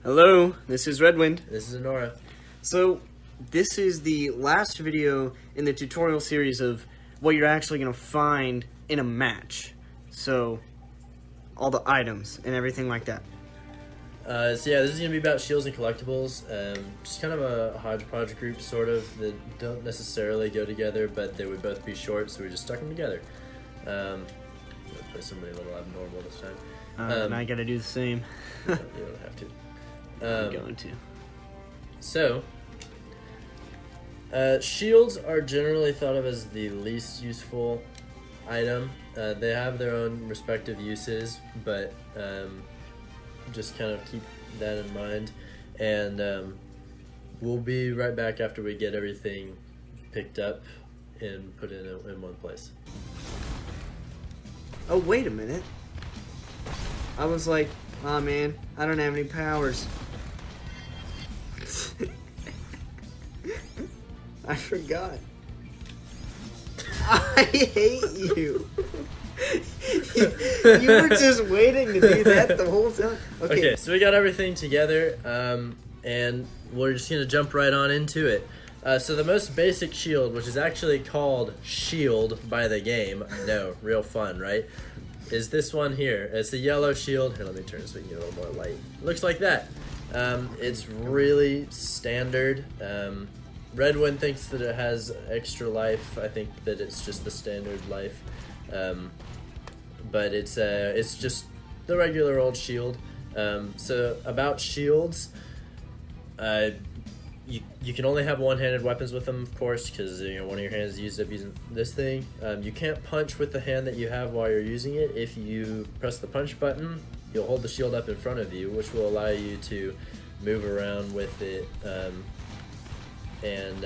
Hello, this is Redwind. This is Nora. So, this is the last video in the tutorial series of what you're actually going to find in a match. So, all the items and everything like that. This is going to be about shields and collectibles. Just kind of a hodgepodge group, sort of, that don't necessarily go together, but they would both be short, so we just stuck them together. I'm going to play somebody a little abnormal this time. And I got to do the same. You don't have to. I'm going to. So, shields are generally thought of as the least useful item. They have their own respective uses, but just kind of keep that in mind. And we'll be right back after we get everything picked up and put in one place. Oh, wait a minute. I was like, oh man, I don't have any powers. I forgot. I hate you. You were just waiting to do that the whole time. Okay, so we got everything together, and we're just gonna jump right on into it. So the most basic shield, which is actually called Shield by the game, no, real fun, right? Is this one here. It's the yellow shield. Here, let me turn it so we can get a little more light. Looks like that. It's really standard. Redwind thinks that it has extra life. I think that it's just the standard life. But it's just the regular old shield. So about shields, you can only have one-handed weapons with them, of course, because one of your hands is used up using this thing. You can't punch with the hand that you have while you're using it. If you press the punch button, you'll hold the shield up in front of you, which will allow you to move around with it. And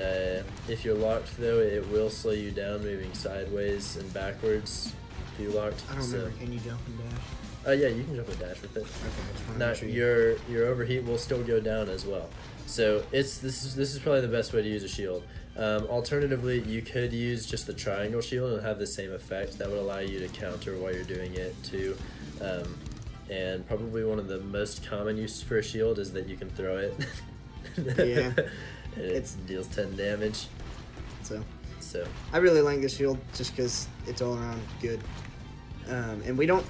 if you're locked, though, it will slow you down moving sideways and backwards if you're locked. I don't remember. Can you jump and dash? Yeah, you can jump and dash with it. Okay, Now, your overheat will still go down as well. So this is probably the best way to use a shield. Alternatively, you could use just the triangle shield and have the same effect. That would allow you to counter while you're doing it too. And probably one of the most common uses for a shield is that you can throw it. Yeah. It deals 10 damage. So I really like this shield just because it's all around good. And we don't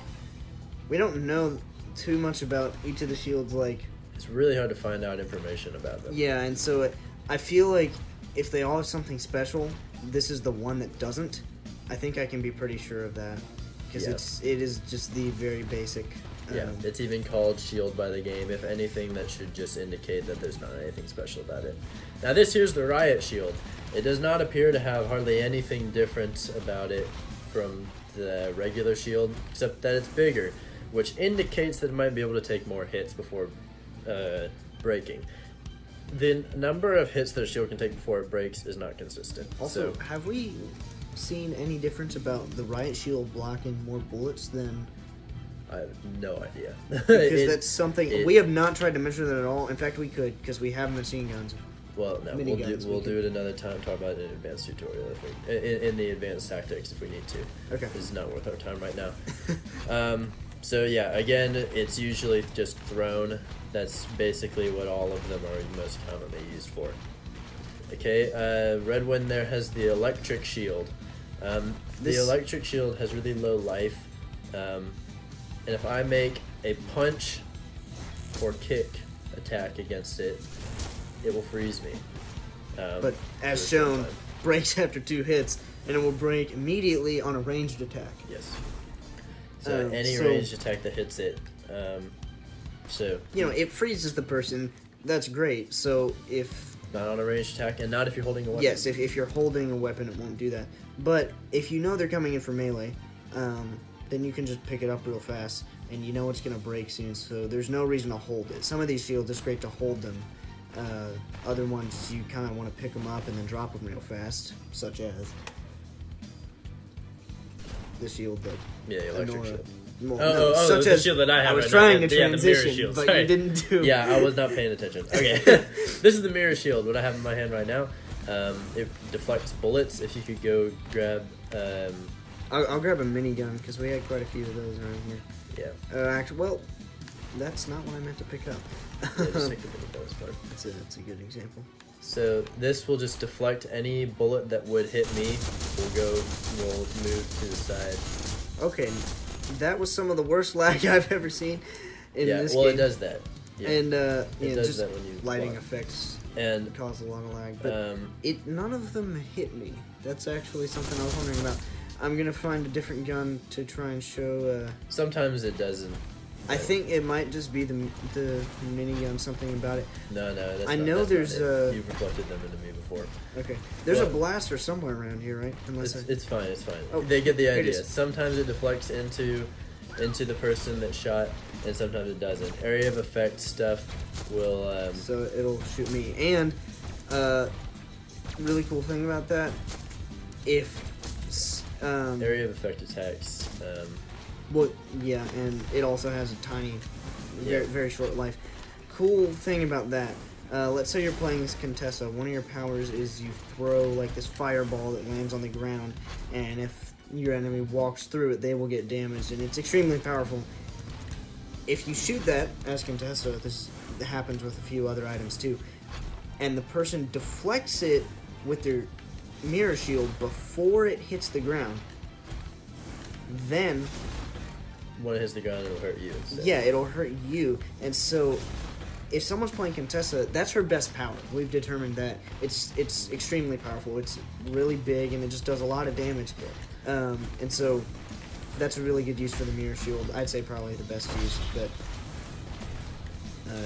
know too much about each of the shields. Like, it's really hard to find out information about them. Yeah, and so I feel like if they all have something special, this is the one that doesn't. I think I can be pretty sure of that because it is just the very basic. Yeah, it's even called Shield by the game. If anything, that should just indicate that there's not anything special about it. Now this here's the Riot Shield. It does not appear to have hardly anything different about it from the regular shield, except that it's bigger, which indicates that it might be able to take more hits before breaking. The number of hits that a shield can take before it breaks is not consistent. Also, have we seen any difference about the Riot Shield blocking more bullets than... I have no idea. Because that's something... we have not tried to measure that at all. In fact, we could, because we have machine guns. Well, no, we'll do it another time, talk about it in an advanced tutorial, in the advanced tactics if we need to. Okay. This is not worth our time right now. So yeah, again, it's usually just thrown. That's basically what all of them are most commonly used for. Okay, Redwind there has the electric shield. The electric shield has really low life. And if I make a punch or kick attack against it, it will freeze me. But as shown, breaks after 2 hits, and it will break immediately on a ranged attack. Yes. So any ranged attack that hits it. It freezes the person. That's great. So if... Not on a ranged attack, and not if you're holding a weapon. Yes, if you're holding a weapon, it won't do that. But if you know they're coming in for melee, then you can just pick it up real fast, and you know it's going to break soon, so there's no reason to hold it. Some of these shields, it's great to hold them. Other ones, you kind of want to pick them up and then drop them real fast, such as the shield that... Yeah, the electric shield. Such the as shield that I have. I was right trying now. to Yeah, the mirror transition, shield. but Sorry. you didn't do. Yeah, I was not paying attention. Okay, this is the mirror shield. What I have in my hand right now. It deflects bullets. If you could go grab. I'll grab a minigun because we had quite a few of those around here. Yeah. Actually, well, That's not what I meant to pick up. Yeah, just take the bullet, that was fun. That's a good example. So this will just deflect any bullet that would hit me. We'll move to the side. Okay, that was some of the worst lag I've ever seen in this game. Well, it does that. Yeah. And it does just that when you lighting block. effects And cause a lot of lag. But none of them hit me. That's actually something I was wondering about. I'm gonna find a different gun to try and show. sometimes it doesn't. I think it might just be the minigun, something about it. No, that's I not, know that's there's not it. You've reflected them into me before. Okay, there's Well, a blaster somewhere around here, right? It's fine. It's fine. Oh, they get the here it idea. is. Sometimes it deflects into the person that shot, and sometimes it doesn't. Area of effect stuff will. So it'll shoot me. And really cool thing about that, if area of effect attacks. well, yeah, and it also has a tiny, Yeah. very short life. Cool thing about that. Let's say you're playing this Contessa. One of your powers is you throw like this fireball that lands on the ground, and if your enemy walks through it, they will get damaged, and it's extremely powerful. If you shoot that as Contessa, this happens with a few other items too, and the person deflects it with their mirror shield before it hits the ground, then When it hits the ground, it'll hurt you instead. yeah, it'll hurt you. And so if someone's playing Contessa, that's her best power. We've determined that it's extremely powerful. It's really big, and it just does a lot of damage. And so that's a really good use for the mirror shield. I'd say probably the best use, but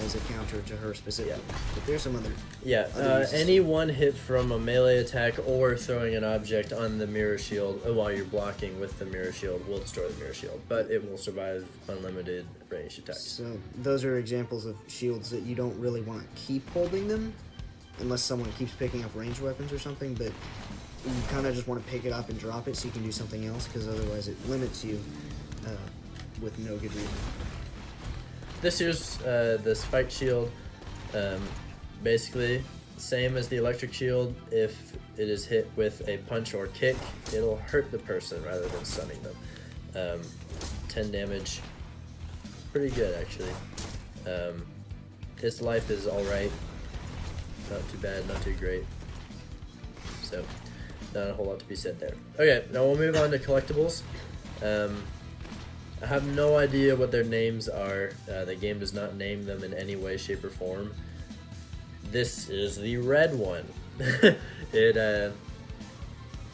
as a counter to her specifically. Yeah. But there's some other... Yeah, uses. any one hit from a melee attack or throwing an object on the mirror shield while you're blocking with the mirror shield will destroy the mirror shield, but it will survive unlimited ranged attacks. So those are examples of shields that you don't really want to keep holding them unless someone keeps picking up ranged weapons or something, but you kind of just want to pick it up and drop it so you can do something else, because otherwise it limits you with no good reason. This here's the spiked shield. Basically, same as the electric shield. If it is hit with a punch or kick, it'll hurt the person rather than stunning them. 10 damage. Pretty good, actually. Its life is alright. Not too bad, not too great. So, not a whole lot to be said there. Okay, now we'll move on to collectibles. I have no idea what their names are. The game does not name them in any way, shape, or form. This is the red one.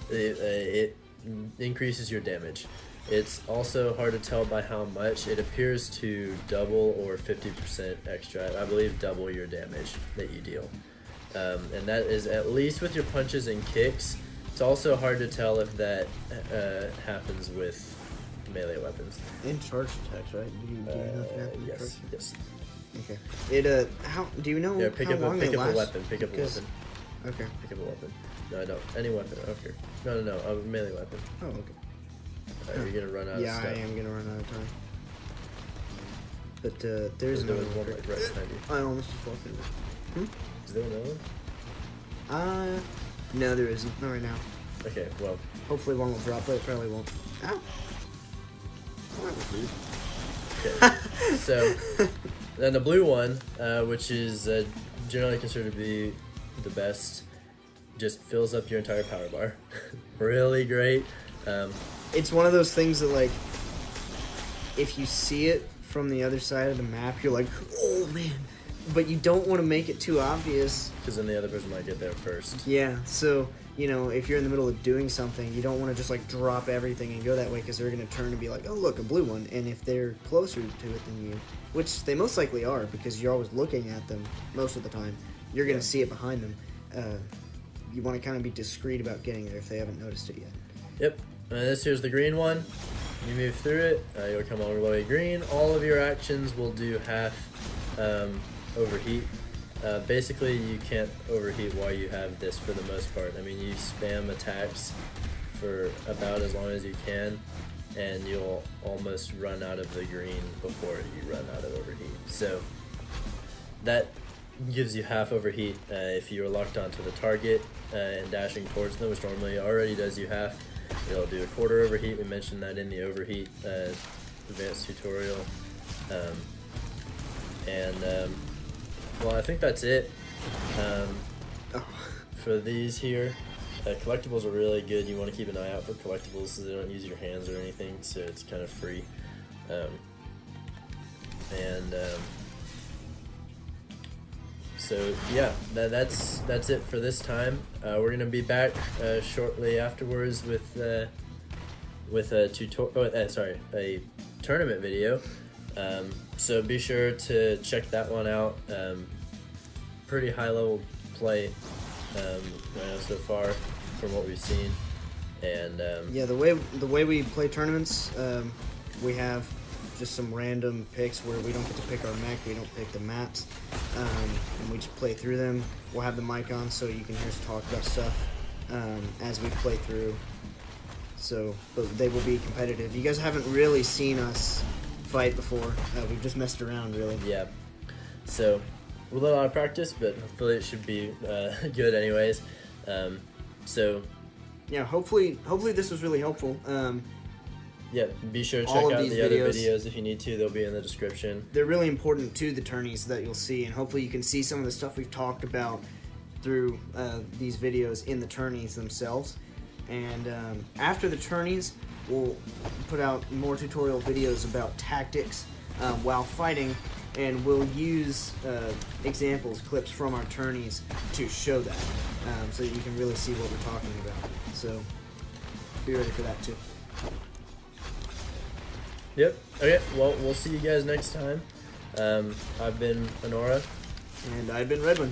It increases your damage. It's also hard to tell by how much. It appears to double or 50% extra. I believe double your damage that you deal. And that is at least with your punches and kicks. It's also hard to tell if that happens with melee weapons. And charge attacks, right? Do you know if it happens in Yes. charge? Yes. Okay. It how do you know Yeah, pick how up long they a last? weapon. Pick up a Because- weapon. Okay. Pick up a weapon. No, I don't. Any weapon. I don't care. No. A melee weapon. Oh, okay. You're gonna run out Yeah, of stuff. I am gonna run out of time. But there's There another was one like right behind you. I almost just walked in. Is there another one? No, there isn't. Not right now. Okay, well, Hopefully one will drop, but it probably won't. Ow. Oh, that was weird. okay. So, then the blue one, which is generally considered to be the best, just fills up your entire power bar. Really great. It's one of those things that, like, if you see it from the other side of the map, you're like, oh man. But you don't want to make it too obvious. Because then the other person might get there first. Yeah, so, you know, if you're in the middle of doing something, you don't want to just, like, drop everything and go that way, because they're going to turn and be like, oh, look, a blue one. And if they're closer to it than you, which they most likely are, because you're always looking at them most of the time, you're going to see it behind them. You want to kind of be discreet about getting there if they haven't noticed it yet. Yep. This here's the green one. You move through it, you'll come all the way green. All of your actions will do half overheat. Basically, you can't overheat while you have this for the most part. I mean, you spam attacks for about as long as you can, and you'll almost run out of the green before you run out of overheat. So that gives you half overheat if you're locked onto the target and dashing towards them, which normally already does you half. It'll do a quarter overheat. We mentioned that in the overheat advanced tutorial. And well, I think that's it for these here. Collectibles are really good. You want to keep an eye out for collectibles so they don't use your hands or anything, so it's kind of free. So yeah, that's it for this time. We're gonna be back shortly afterwards with a a tournament video. So be sure to check that one out. Pretty high level play so far from what we've seen, and yeah, the way we play tournaments, we have just some random picks where we don't get to pick our mech, we don't pick the maps, and we just play through them. We'll have the mic on so you can hear us talk about stuff as we play through. So, but they will be competitive. You guys haven't really seen us fight before. We've just messed around, really. Yeah. So, we're a little out of practice, but hopefully it should be good anyways. So, yeah, hopefully this was really helpful. Yeah, be sure to check out the other videos if you need to. They'll be in the description. They're really important to the tourneys that you'll see, and hopefully you can see some of the stuff we've talked about through these videos in the tourneys themselves. And after the tourneys, we'll put out more tutorial videos about tactics while fighting, and we'll use examples, clips from our tourneys to show that, so that you can really see what we're talking about. So be ready for that too. Yep. Okay. Well, we'll see you guys next time. I've been Honora. And I've been Redwin.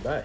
Bye.